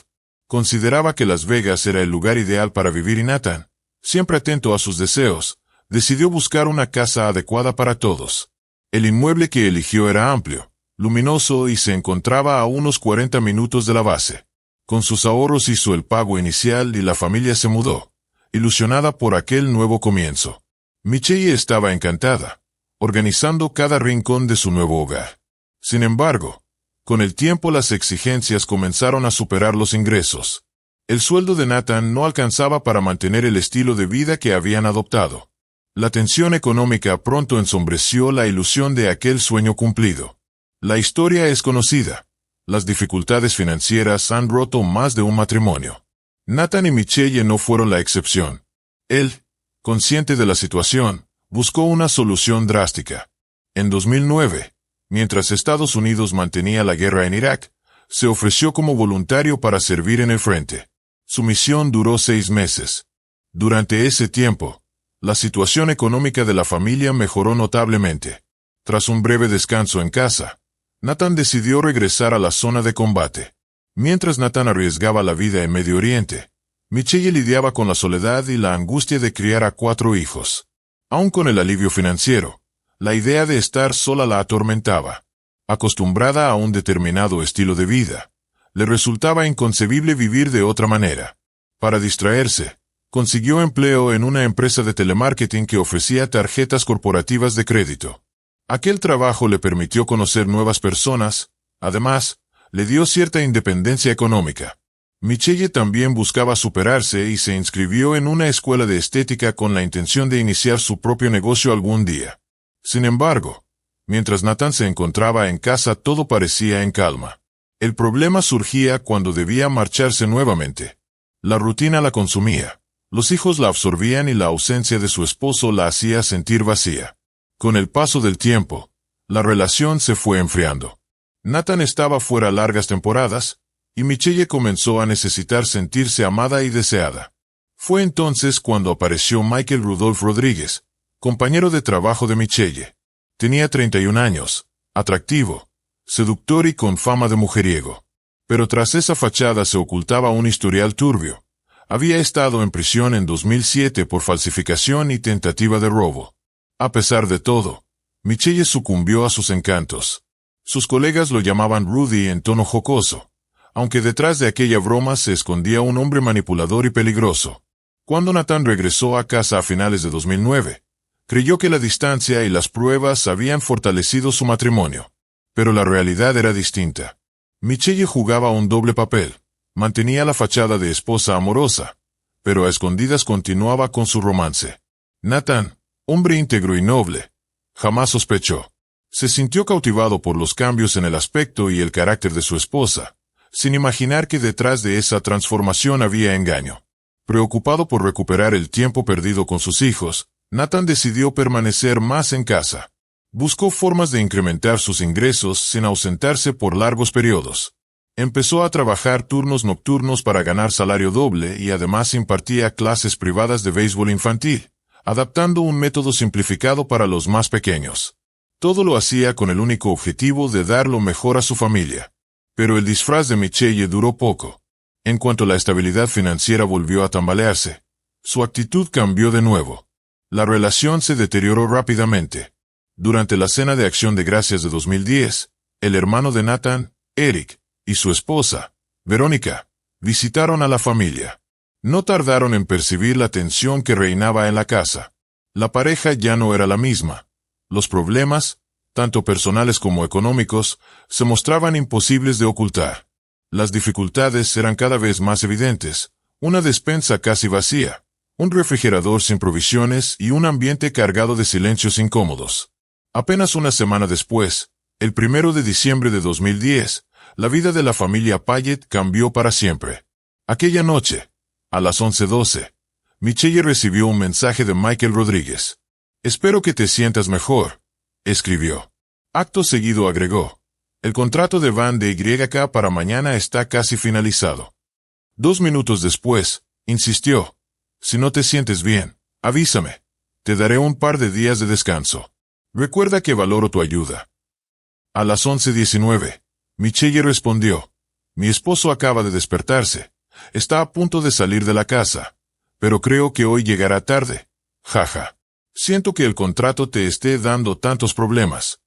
Consideraba que Las Vegas era el lugar ideal para vivir y Nathan, siempre atento a sus deseos, decidió buscar una casa adecuada para todos. El inmueble que eligió era amplio, luminoso y se encontraba a unos 40 minutos de la base. Con sus ahorros hizo el pago inicial y la familia se mudó, ilusionada por aquel nuevo comienzo. Michelle estaba encantada, organizando cada rincón de su nuevo hogar. Sin embargo, con el tiempo las exigencias comenzaron a superar los ingresos. El sueldo de Nathan no alcanzaba para mantener el estilo de vida que habían adoptado. La tensión económica pronto ensombreció la ilusión de aquel sueño cumplido. La historia es conocida. Las dificultades financieras han roto más de un matrimonio. Nathan y Michelle no fueron la excepción. Él, consciente de la situación, buscó una solución drástica. En 2009, mientras Estados Unidos mantenía la guerra en Irak, se ofreció como voluntario para servir en el frente. Su misión duró 6 meses. Durante ese tiempo, la situación económica de la familia mejoró notablemente. Tras un breve descanso en casa, Nathan decidió regresar a la zona de combate. Mientras Nathan arriesgaba la vida en Medio Oriente, Michelle lidiaba con la soledad y la angustia de criar a 4 hijos. Aun con el alivio financiero, la idea de estar sola la atormentaba. Acostumbrada a un determinado estilo de vida, le resultaba inconcebible vivir de otra manera. Para distraerse, consiguió empleo en una empresa de telemarketing que ofrecía tarjetas corporativas de crédito. Aquel trabajo le permitió conocer nuevas personas, además, le dio cierta independencia económica. Michelle también buscaba superarse y se inscribió en una escuela de estética con la intención de iniciar su propio negocio algún día. Sin embargo, mientras Nathan se encontraba en casa todo parecía en calma. El problema surgía cuando debía marcharse nuevamente. La rutina la consumía, los hijos la absorbían y la ausencia de su esposo la hacía sentir vacía. Con el paso del tiempo, la relación se fue enfriando. Nathan estaba fuera largas temporadas, y Michelle comenzó a necesitar sentirse amada y deseada. Fue entonces cuando apareció Michael Rudolph Rodríguez, compañero de trabajo de Michelle. Tenía 31 años, atractivo, seductor y con fama de mujeriego. Pero tras esa fachada se ocultaba un historial turbio. Había estado en prisión en 2007 por falsificación y tentativa de robo. A pesar de todo, Michelle sucumbió a sus encantos. Sus colegas lo llamaban Rudy en tono jocoso, aunque detrás de aquella broma se escondía un hombre manipulador y peligroso. Cuando Nathan regresó a casa a finales de 2009, creyó que la distancia y las pruebas habían fortalecido su matrimonio. Pero la realidad era distinta. Michelle jugaba un doble papel. Mantenía la fachada de esposa amorosa, pero a escondidas continuaba con su romance. Nathan, hombre íntegro y noble, jamás sospechó. Se sintió cautivado por los cambios en el aspecto y el carácter de su esposa, sin imaginar que detrás de esa transformación había engaño. Preocupado por recuperar el tiempo perdido con sus hijos, Nathan decidió permanecer más en casa. Buscó formas de incrementar sus ingresos sin ausentarse por largos periodos. Empezó a trabajar turnos nocturnos para ganar salario doble y además impartía clases privadas de béisbol infantil, adaptando un método simplificado para los más pequeños. Todo lo hacía con el único objetivo de dar lo mejor a su familia. Pero el disfraz de Michelle duró poco. En cuanto la estabilidad financiera volvió a tambalearse, su actitud cambió de nuevo. La relación se deterioró rápidamente. Durante la Cena de Acción de Gracias de 2010, el hermano de Nathan, Eric, y su esposa, Verónica, visitaron a la familia. No tardaron en percibir la tensión que reinaba en la casa. La pareja ya no era la misma. Los problemas, tanto personales como económicos, se mostraban imposibles de ocultar. Las dificultades eran cada vez más evidentes. Una despensa casi vacía, un refrigerador sin provisiones y un ambiente cargado de silencios incómodos. Apenas una semana después, el 1 de diciembre de 2010, la vida de la familia Payet cambió para siempre. Aquella noche, a las 11:12, Michelle recibió un mensaje de Michael Rodríguez. «Espero que te sientas mejor», escribió. Acto seguido agregó: «El contrato de Van de YK para mañana está casi finalizado». 2 minutos después, insistió: «Si no te sientes bien, avísame. Te daré un par de días de descanso. Recuerda que valoro tu ayuda». A las 11:19, Michelle respondió: «Mi esposo acaba de despertarse. Está a punto de salir de la casa. Pero creo que hoy llegará tarde. Jaja. Siento que el contrato te esté dando tantos problemas».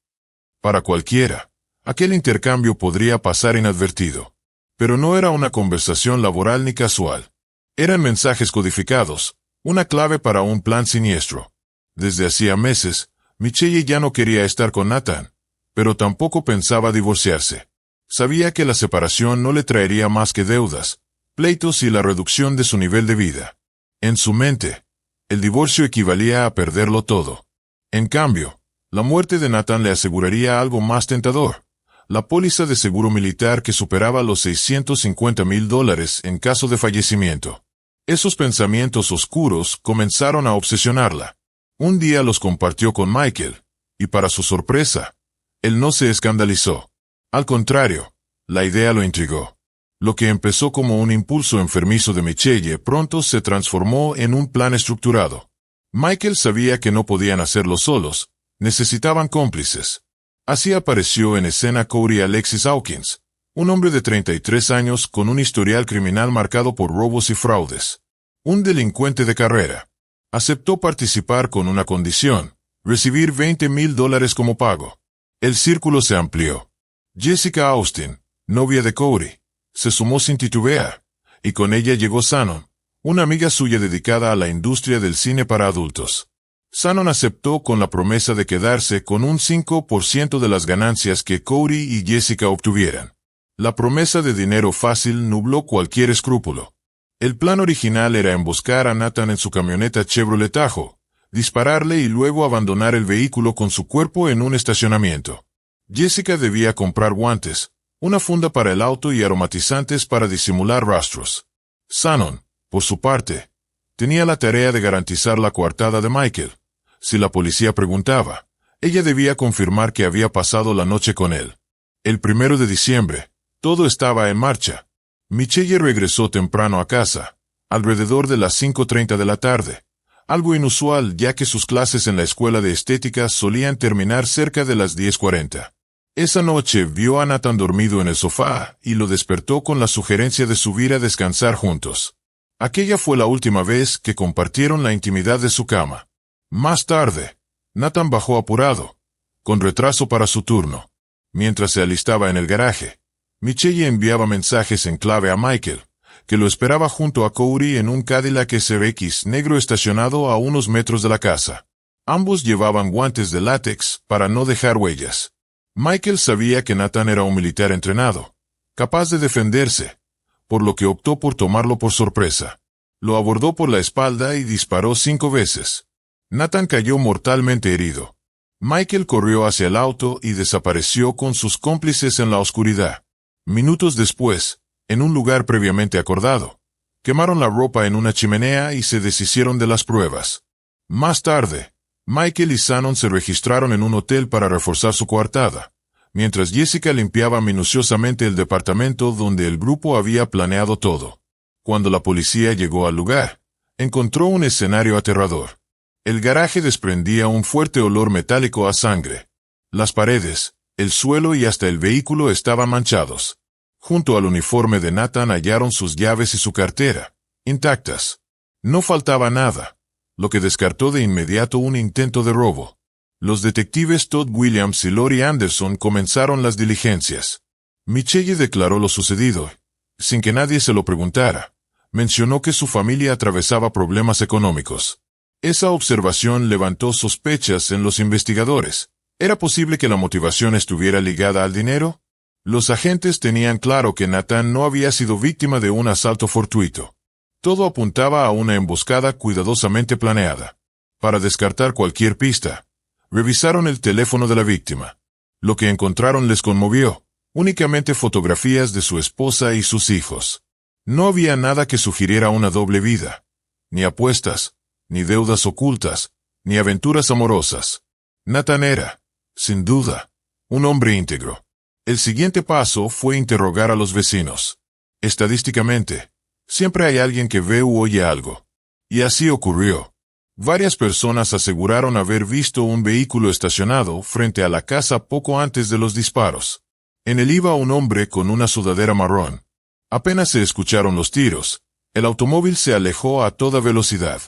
Para cualquiera, aquel intercambio podría pasar inadvertido. Pero no era una conversación laboral ni casual. Eran mensajes codificados, una clave para un plan siniestro. Desde hacía meses, Michelle ya no quería estar con Nathan, pero tampoco pensaba divorciarse. Sabía que la separación no le traería más que deudas, pleitos y la reducción de su nivel de vida. En su mente, el divorcio equivalía a perderlo todo. En cambio, la muerte de Nathan le aseguraría algo más tentador: la póliza de seguro militar que superaba los $650,000 en caso de fallecimiento. Esos pensamientos oscuros comenzaron a obsesionarla. Un día los compartió con Michael, y para su sorpresa, él no se escandalizó. Al contrario, la idea lo intrigó. Lo que empezó como un impulso enfermizo de Michelle pronto se transformó en un plan estructurado. Michael sabía que no podían hacerlo solos, necesitaban cómplices. Así apareció en escena Corey Alexis Hawkins, un hombre de 33 años con un historial criminal marcado por robos y fraudes. Un delincuente de carrera. Aceptó participar con una condición: recibir $20,000 como pago. El círculo se amplió. Jessica Austin, novia de Corey, se sumó sin titubear, y con ella llegó Shannon, una amiga suya dedicada a la industria del cine para adultos. Shannon aceptó con la promesa de quedarse con un 5% de las ganancias que Corey y Jessica obtuvieran. La promesa de dinero fácil nubló cualquier escrúpulo. El plan original era emboscar a Nathan en su camioneta Chevrolet Tahoe, dispararle y luego abandonar el vehículo con su cuerpo en un estacionamiento. Jessica debía comprar guantes, una funda para el auto y aromatizantes para disimular rastros. Shannon, por su parte, tenía la tarea de garantizar la coartada de Michael. Si la policía preguntaba, ella debía confirmar que había pasado la noche con él. El 1 de diciembre, todo estaba en marcha. Michelle regresó temprano a casa, alrededor de las 5:30 de la tarde. Algo inusual, ya que sus clases en la escuela de estética solían terminar cerca de las 10:40. Esa noche vio a Nathan dormido en el sofá y lo despertó con la sugerencia de subir a descansar juntos. Aquella fue la última vez que compartieron la intimidad de su cama. Más tarde, Nathan bajó apurado, con retraso para su turno. Mientras se alistaba en el garaje, Michelle enviaba mensajes en clave a Michael, que lo esperaba junto a Corey en un Cadillac SRX negro estacionado a unos metros de la casa. Ambos llevaban guantes de látex para no dejar huellas. Michael sabía que Nathan era un militar entrenado, capaz de defenderse, por lo que optó por tomarlo por sorpresa. Lo abordó por la espalda y disparó 5 veces. Nathan cayó mortalmente herido. Michael corrió hacia el auto y desapareció con sus cómplices en la oscuridad. Minutos después, en un lugar previamente acordado, quemaron la ropa en una chimenea y se deshicieron de las pruebas. Más tarde, Michael y Shannon se registraron en un hotel para reforzar su coartada, mientras Jessica limpiaba minuciosamente el departamento donde el grupo había planeado todo. Cuando la policía llegó al lugar, encontró un escenario aterrador. El garaje desprendía un fuerte olor metálico a sangre. Las paredes, el suelo y hasta el vehículo estaban manchados. Junto al uniforme de Nathan hallaron sus llaves y su cartera, intactas. No faltaba nada, lo que descartó de inmediato un intento de robo. Los detectives Todd Williams y Lori Anderson comenzaron las diligencias. Michelle declaró lo sucedido, sin que nadie se lo preguntara, Mencionó que su familia atravesaba problemas económicos. Esa observación levantó sospechas en los investigadores. ¿Era posible que la motivación estuviera ligada al dinero? Los agentes tenían claro que Nathan no había sido víctima de un asalto fortuito. Todo apuntaba a una emboscada cuidadosamente planeada. Para descartar cualquier pista, revisaron el teléfono de la víctima. Lo que encontraron les conmovió. Únicamente fotografías de su esposa y sus hijos. No había nada que sugiriera una doble vida. Ni apuestas, ni deudas ocultas, ni aventuras amorosas. Nathan era, sin duda, un hombre íntegro. El siguiente paso fue interrogar a los vecinos. Estadísticamente, siempre hay alguien que ve u oye algo. Y así ocurrió. Varias personas aseguraron haber visto un vehículo estacionado frente a la casa poco antes de los disparos. En él iba un hombre con una sudadera marrón. Apenas se escucharon los tiros, el automóvil se alejó a toda velocidad.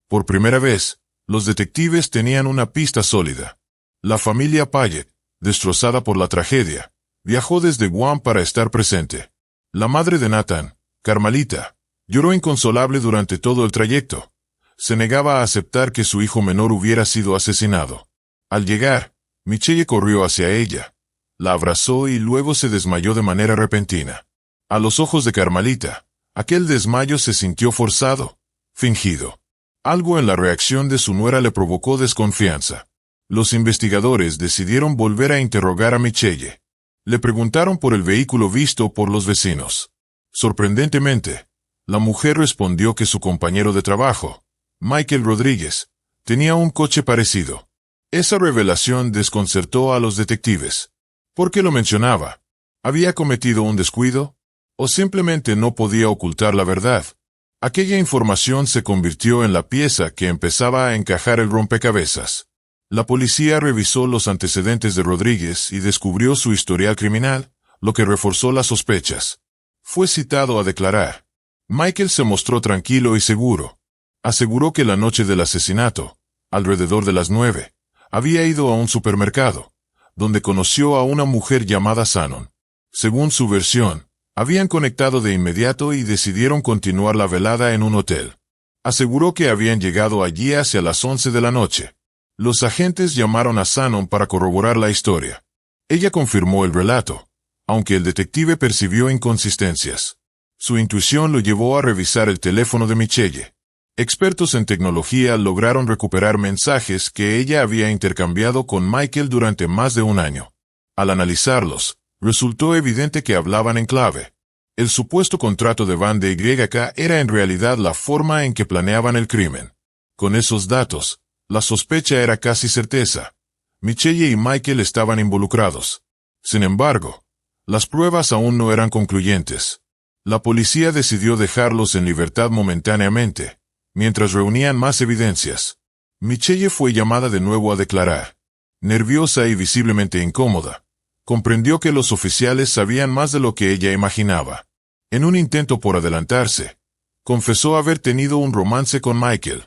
Por primera vez, los detectives tenían una pista sólida. La familia Payet, destrozada por la tragedia, viajó desde Guam para estar presente. La madre de Nathan, Carmelita, lloró inconsolable durante todo el trayecto. Se negaba a aceptar que su hijo menor hubiera sido asesinado. Al llegar, Michelle corrió hacia ella, la abrazó y luego se desmayó de manera repentina. A los ojos de Carmelita, aquel desmayo se sintió forzado, fingido. Algo en la reacción de su nuera le provocó desconfianza. Los investigadores decidieron volver a interrogar a Michelle. Le preguntaron por el vehículo visto por los vecinos. Sorprendentemente, la mujer respondió que su compañero de trabajo, Michael Rodríguez, tenía un coche parecido. Esa revelación desconcertó a los detectives. ¿Por qué lo mencionaba? ¿Había cometido un descuido? ¿O simplemente no podía ocultar la verdad? Aquella información se convirtió en la pieza que empezaba a encajar el rompecabezas. La policía revisó los antecedentes de Rodríguez y descubrió su historial criminal, lo que reforzó las sospechas. Fue citado a declarar. Michael se mostró tranquilo y seguro. Aseguró que la noche del asesinato, alrededor de las 9, había ido a un supermercado, donde conoció a una mujer llamada Shannon. Según su versión, habían conectado de inmediato y decidieron continuar la velada en un hotel. Aseguró que habían llegado allí hacia las 11 de la noche. Los agentes llamaron a Shannon para corroborar la historia. Ella confirmó el relato, aunque el detective percibió inconsistencias. Su intuición lo llevó a revisar el teléfono de Michelle. Expertos en tecnología lograron recuperar mensajes que ella había intercambiado con Michael durante más de un año. Al analizarlos, resultó evidente que hablaban en clave. El supuesto contrato de Van de YK era en realidad la forma en que planeaban el crimen. Con esos datos, la sospecha era casi certeza. Michelle y Michael estaban involucrados. Sin embargo, las pruebas aún no eran concluyentes. La policía decidió dejarlos en libertad momentáneamente, mientras reunían más evidencias. Michelle fue llamada de nuevo a declarar. Nerviosa y visiblemente incómoda, comprendió que los oficiales sabían más de lo que ella imaginaba. En un intento por adelantarse, confesó haber tenido un romance con Michael.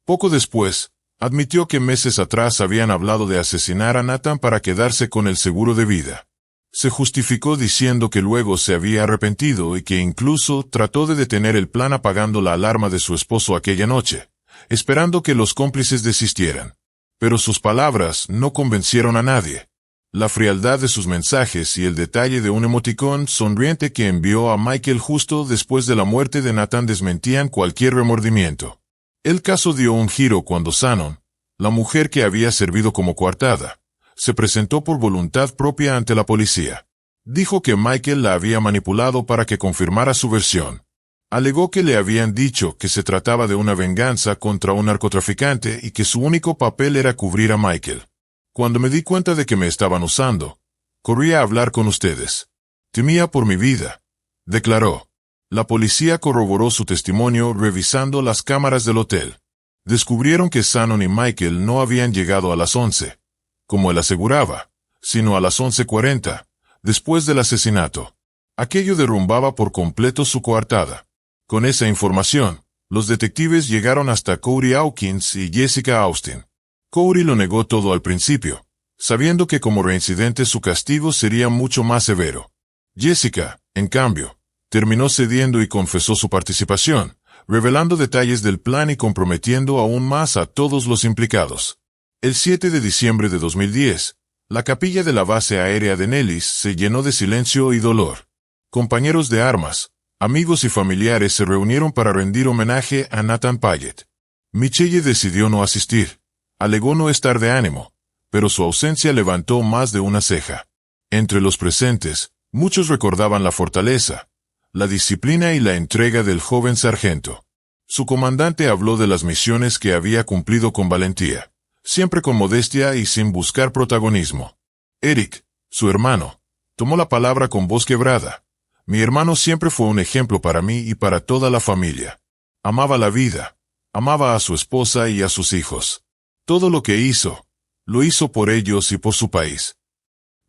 Poco después, admitió que meses atrás habían hablado de asesinar a Nathan para quedarse con el seguro de vida. Se justificó diciendo que luego se había arrepentido y que incluso trató de detener el plan apagando la alarma de su esposo aquella noche, esperando que los cómplices desistieran. Pero sus palabras no convencieron a nadie. La frialdad de sus mensajes y el detalle de un emoticón sonriente que envió a Michael justo después de la muerte de Nathan desmentían cualquier remordimiento. El caso dio un giro cuando Shannon, la mujer que había servido como coartada, se presentó por voluntad propia ante la policía. Dijo que Michael la había manipulado para que confirmara su versión. Alegó que le habían dicho que se trataba de una venganza contra un narcotraficante y que su único papel era cubrir a Michael. Cuando me di cuenta de que me estaban usando, corrí a hablar con ustedes. Temía por mi vida, declaró. La policía corroboró su testimonio revisando las cámaras del hotel. Descubrieron que Shannon y Michael no habían llegado a las 11, como él aseguraba, sino a las 11:40, después del asesinato. Aquello derrumbaba por completo su coartada. Con esa información, los detectives llegaron hasta Corey Hawkins y Jessica Austin. Corey lo negó todo al principio, sabiendo que como reincidente su castigo sería mucho más severo. Jessica, en cambio, terminó cediendo y confesó su participación, revelando detalles del plan y comprometiendo aún más a todos los implicados. El 7 de diciembre de 2010, la capilla de la base aérea de Nellis se llenó de silencio y dolor. Compañeros de armas, amigos y familiares se reunieron para rendir homenaje a Nathan Payette. Michelle decidió no asistir. Alegó no estar de ánimo, pero su ausencia levantó más de una ceja. Entre los presentes, muchos recordaban la fortaleza, la disciplina y la entrega del joven sargento. Su comandante habló de las misiones que había cumplido con valentía, siempre con modestia y sin buscar protagonismo. Eric, su hermano, tomó la palabra con voz quebrada. Mi hermano siempre fue un ejemplo para mí y para toda la familia. Amaba la vida, amaba a su esposa y a sus hijos. Todo lo que hizo, lo hizo por ellos y por su país.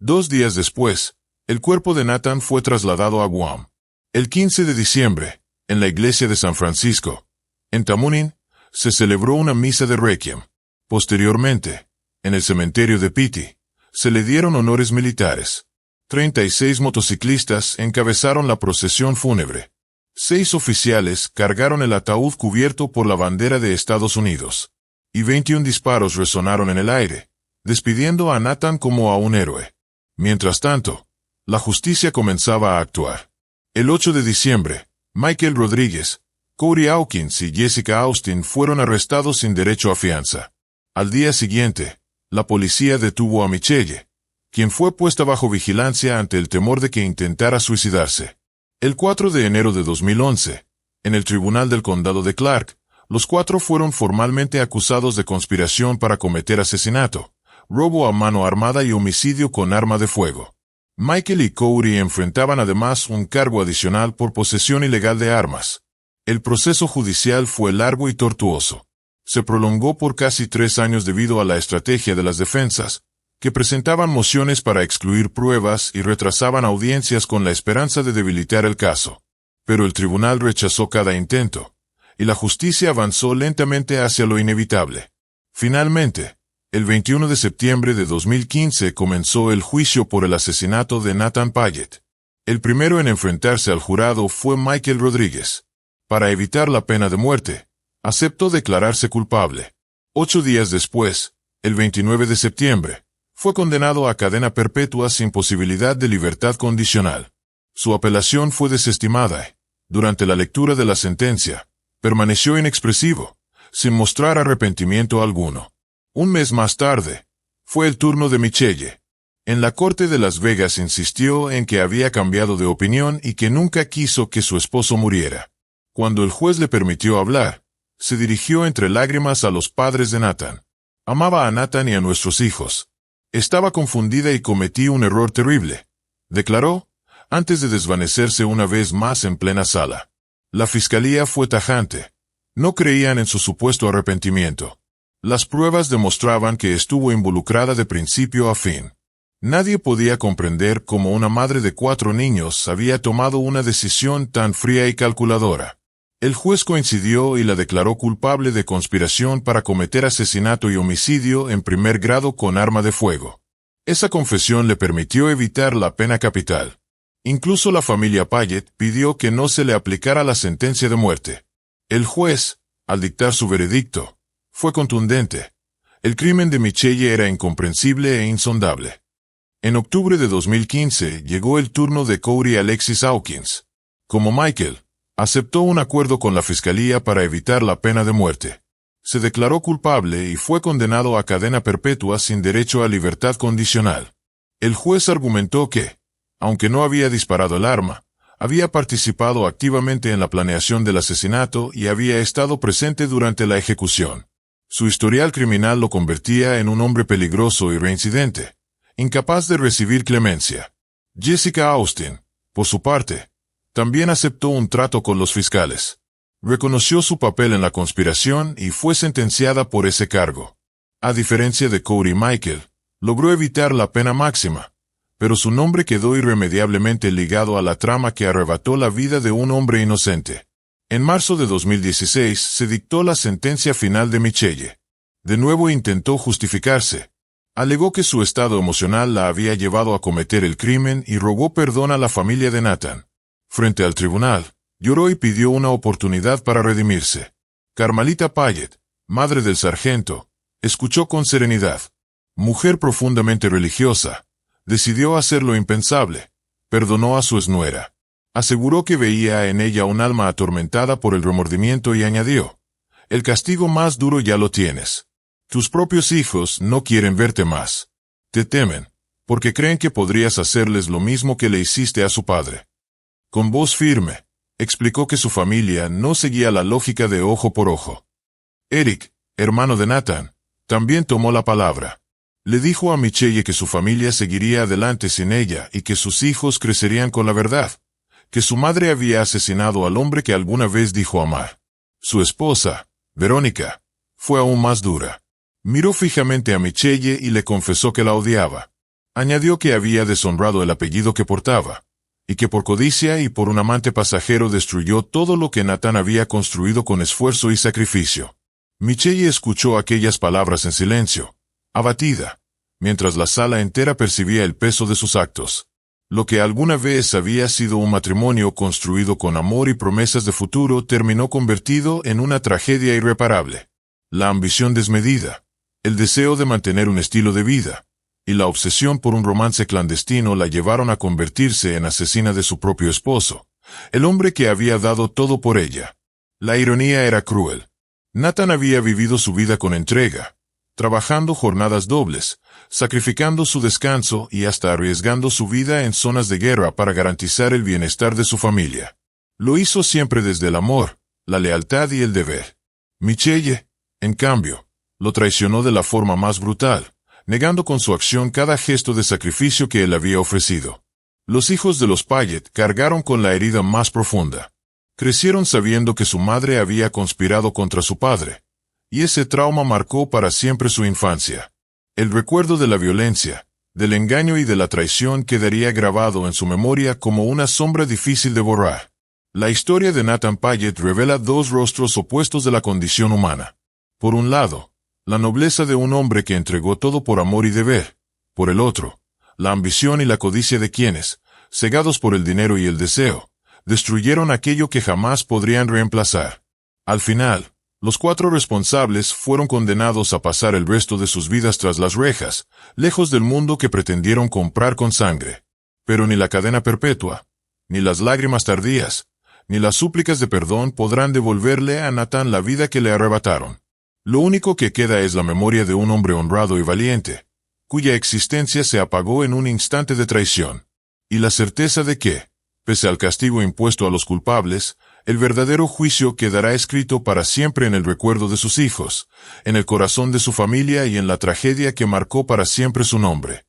2 días después, el cuerpo de Nathan fue trasladado a Guam. El 15 de diciembre, en la iglesia de San Francisco, en Tamunín, se celebró una misa de requiem. Posteriormente, en el cementerio de Piti, se le dieron honores militares. 36 motociclistas encabezaron la procesión fúnebre. 6 oficiales cargaron el ataúd cubierto por la bandera de Estados Unidos. Y 21 disparos resonaron en el aire, despidiendo a Nathan como a un héroe. Mientras tanto, la justicia comenzaba a actuar. El 8 de diciembre, Michael Rodríguez, Corey Hawkins y Jessica Austin fueron arrestados sin derecho a fianza. Al día siguiente, la policía detuvo a Michelle, quien fue puesta bajo vigilancia ante el temor de que intentara suicidarse. El 4 de enero de 2011, en el Tribunal del Condado de Clark, los 4 fueron formalmente acusados de conspiración para cometer asesinato, robo a mano armada y homicidio con arma de fuego. Michael y Corey enfrentaban además un cargo adicional por posesión ilegal de armas. El proceso judicial fue largo y tortuoso. Se prolongó por casi 3 años debido a la estrategia de las defensas, que presentaban mociones para excluir pruebas y retrasaban audiencias con la esperanza de debilitar el caso. Pero el tribunal rechazó cada intento, y la justicia avanzó lentamente hacia lo inevitable. Finalmente, el 21 de septiembre de 2015 comenzó el juicio por el asesinato de Nathan Payette. El primero en enfrentarse al jurado fue Michael Rodríguez. Para evitar la pena de muerte, aceptó declararse culpable. 8 días después, el 29 de septiembre, fue condenado a cadena perpetua sin posibilidad de libertad condicional. Su apelación fue desestimada. Durante la lectura de la sentencia, permaneció inexpresivo, sin mostrar arrepentimiento alguno. Un mes más tarde, fue el turno de Michelle. En la corte de Las Vegas insistió en que había cambiado de opinión y que nunca quiso que su esposo muriera. Cuando el juez le permitió hablar, se dirigió entre lágrimas a los padres de Nathan. Amaba a Nathan y a nuestros hijos. Estaba confundida y cometí un error terrible, declaró, antes de desvanecerse una vez más en plena sala. La fiscalía fue tajante. No creían en su supuesto arrepentimiento. Las pruebas demostraban que estuvo involucrada de principio a fin. Nadie podía comprender cómo una madre de 4 niños había tomado una decisión tan fría y calculadora. El juez coincidió y la declaró culpable de conspiración para cometer asesinato y homicidio en primer grado con arma de fuego. Esa confesión le permitió evitar la pena capital. Incluso la familia Payette pidió que no se le aplicara la sentencia de muerte. El juez, al dictar su veredicto, fue contundente. El crimen de Michelle era incomprensible e insondable. En octubre de 2015 llegó el turno de Corey Alexis Hawkins. Como Michael, aceptó un acuerdo con la fiscalía para evitar la pena de muerte. Se declaró culpable y fue condenado a cadena perpetua sin derecho a libertad condicional. El juez argumentó que, aunque no había disparado el arma, había participado activamente en la planeación del asesinato y había estado presente durante la ejecución. Su historial criminal lo convertía en un hombre peligroso y reincidente, incapaz de recibir clemencia. Jessica Austin, por su parte, también aceptó un trato con los fiscales. Reconoció su papel en la conspiración y fue sentenciada por ese cargo. A diferencia de Corey Michael, logró evitar la pena máxima, pero su nombre quedó irremediablemente ligado a la trama que arrebató la vida de un hombre inocente. En marzo de 2016 se dictó la sentencia final de Michelle. De nuevo intentó justificarse. Alegó que su estado emocional la había llevado a cometer el crimen y rogó perdón a la familia de Nathan. Frente al tribunal, lloró y pidió una oportunidad para redimirse. Carmelita Payet, madre del sargento, escuchó con serenidad. Mujer profundamente religiosa, decidió hacer lo impensable. Perdonó a su exnuera. Aseguró que veía en ella un alma atormentada por el remordimiento y añadió: el castigo más duro ya lo tienes. Tus propios hijos no quieren verte más. Te temen, porque creen que podrías hacerles lo mismo que le hiciste a su padre. Con voz firme, explicó que su familia no seguía la lógica de ojo por ojo. Eric, hermano de Nathan, también tomó la palabra. Le dijo a Michelle que su familia seguiría adelante sin ella y que sus hijos crecerían con la verdad, que su madre había asesinado al hombre que alguna vez dijo amar. Su esposa, Verónica, fue aún más dura. Miró fijamente a Michelle y le confesó que la odiaba. Añadió que había deshonrado el apellido que portaba, y que por codicia y por un amante pasajero destruyó todo lo que Nathan había construido con esfuerzo y sacrificio. Michelle escuchó aquellas palabras en silencio, abatida, mientras la sala entera percibía el peso de sus actos. Lo que alguna vez había sido un matrimonio construido con amor y promesas de futuro terminó convertido en una tragedia irreparable. La ambición desmedida, el deseo de mantener un estilo de vida, y la obsesión por un romance clandestino la llevaron a convertirse en asesina de su propio esposo, el hombre que había dado todo por ella. La ironía era cruel. Nathan había vivido su vida con entrega, trabajando jornadas dobles, sacrificando su descanso y hasta arriesgando su vida en zonas de guerra para garantizar el bienestar de su familia. Lo hizo siempre desde el amor, la lealtad y el deber. Michelle, en cambio, lo traicionó de la forma más brutal, negando con su acción cada gesto de sacrificio que él había ofrecido. Los hijos de los Payet cargaron con la herida más profunda. Crecieron sabiendo que su madre había conspirado contra su padre, y ese trauma marcó para siempre su infancia. El recuerdo de la violencia, del engaño y de la traición quedaría grabado en su memoria como una sombra difícil de borrar. La historia de Nathan Payet revela dos rostros opuestos de la condición humana. Por un lado, la nobleza de un hombre que entregó todo por amor y deber. Por el otro, la ambición y la codicia de quienes, cegados por el dinero y el deseo, destruyeron aquello que jamás podrían reemplazar. Al final, los 4 responsables fueron condenados a pasar el resto de sus vidas tras las rejas, lejos del mundo que pretendieron comprar con sangre. Pero ni la cadena perpetua, ni las lágrimas tardías, ni las súplicas de perdón podrán devolverle a Nathan la vida que le arrebataron. Lo único que queda es la memoria de un hombre honrado y valiente, cuya existencia se apagó en un instante de traición, y la certeza de que, pese al castigo impuesto a los culpables, el verdadero juicio quedará escrito para siempre en el recuerdo de sus hijos, en el corazón de su familia y en la tragedia que marcó para siempre su nombre.